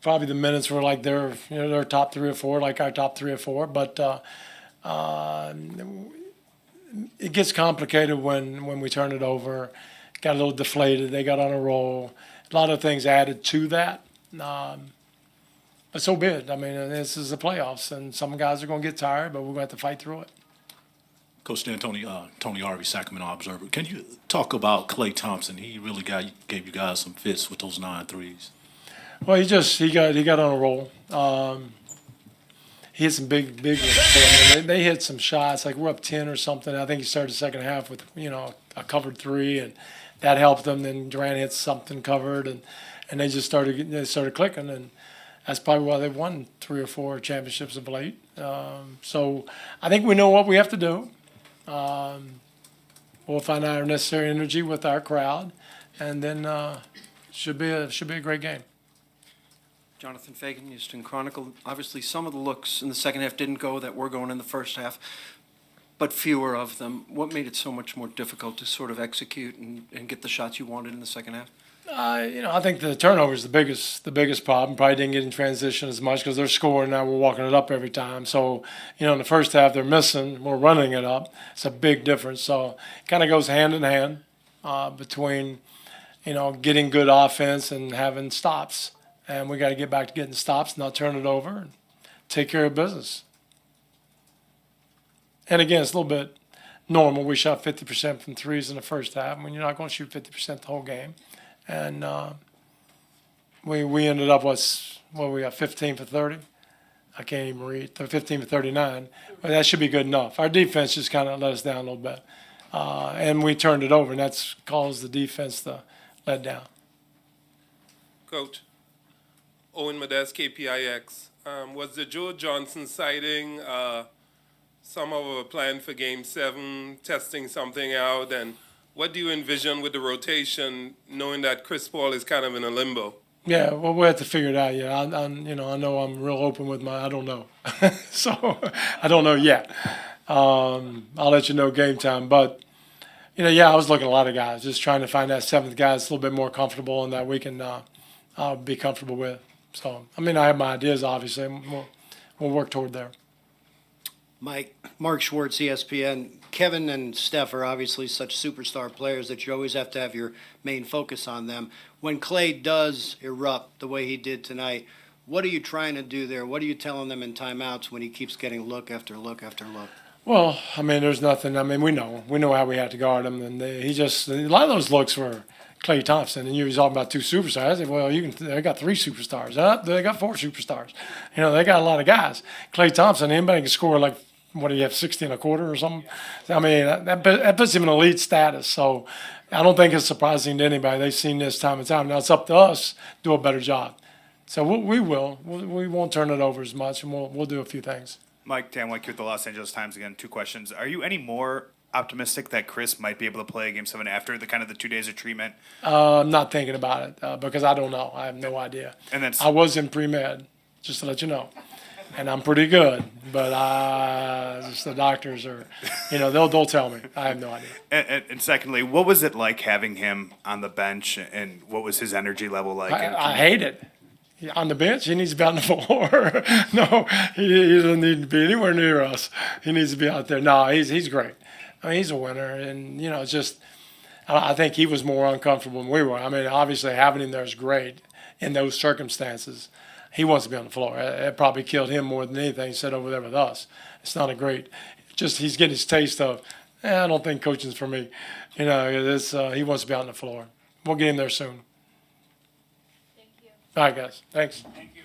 probably the minutes were like their top 3 or 4, like our top 3 or 4. But it gets complicated when we turn it over. Got a little deflated. They got on a roll. A lot of things added to that. But so be it. I mean, this is the playoffs, and some guys are going to get tired, but we're going to have to fight through it. Coach Dan, Tony Harvey, Sacramento Observer. Can you talk about Klay Thompson? He really gave you guys some fits with those 9 threes. Well, he got on a roll. He hit some big ones. I mean, they hit some shots. Like we're up 10 or something. I think he started the second half with a covered 3, and that helped them. Then Durant hit something covered, and they just started clicking, and that's probably why they've won 3 or 4 championships of late. So I think we know what we have to do. We'll find our necessary energy with our crowd, and then should be a great game. Jonathan Fagan, Houston Chronicle. Obviously, some of the looks in the second half didn't go that were going in the first half, but fewer of them. What made it so much more difficult to sort of execute and get the shots you wanted in the second half? I think the turnover is the biggest problem. Probably didn't get in transition as much because they're scoring now. We're walking it up every time. So, in the first half they're missing. We're running it up. It's a big difference. So it kind of goes hand in hand between, getting good offense and having stops. And we got to get back to getting stops, not turn it over, and take care of business. And again, it's a little bit normal. We shot 50% from threes in the first half. I mean, you're not going to shoot 50% the whole game. And we ended up we got 15 for 30. I can't even read. 15 for 39. But that should be good enough. Our defense just kind of let us down a little bit. And we turned it over, and that's caused the defense to let down. Coach, Owen Modest, KPIX. Was the Joe Johnson sighting some of a plan for Game 7, testing something out? And what do you envision with the rotation, knowing that Chris Paul is kind of in a limbo? Yeah, well, we'll have to figure it out. Yeah, I know I'm real open with I don't know. So I don't know yet. I'll let you know game time. But, I was looking at a lot of guys, just trying to find that 7th guy that's a little bit more comfortable and that we can be comfortable with. So, I have my ideas, obviously, and we'll work toward there. Mark Schwartz, ESPN. Kevin and Steph are obviously such superstar players that you always have to have your main focus on them. When Klay does erupt the way he did tonight, what are you trying to do there? What are you telling them in timeouts when he keeps getting look after look after look? Well, there's nothing. We know how we have to guard him, and a lot of those looks were Klay Thompson, and you was talking about 2 superstars. I said, well, they got 3 superstars. They got 4 superstars. They got a lot of guys. Klay Thompson, anybody can score like, what do you have, 60 and a quarter or something? That puts him in elite status. So I don't think it's surprising to anybody. They've seen this time and time. Now it's up to us to do a better job. So we will. We won't turn it over as much, and we'll do a few things. Mike Tamwick with the Los Angeles Times again. 2 questions. Are you any more optimistic that Chris might be able to play Game 7 after the 2 days of treatment? I'm not thinking about it because I don't know. I have no idea. And then I was in pre-med, just to let you know. And I'm pretty good, but just the doctors are, they'll tell me. I have no idea. And secondly, what was it like having him on the bench, and what was his energy level like? I hate it. On the bench, he needs to be on the floor. No, he doesn't need to be anywhere near us. He needs to be out there. No, he's great. He's a winner, and it's just I think he was more uncomfortable than we were. Obviously having him there is great in those circumstances. He wants to be on the floor. It probably killed him more than anything. He sat over there with us. It's not a great. Just he's getting his taste of. I don't think coaching's for me. He wants to be out on the floor. We'll get him there soon. Thank you. All right, guys. Thanks. Thank you.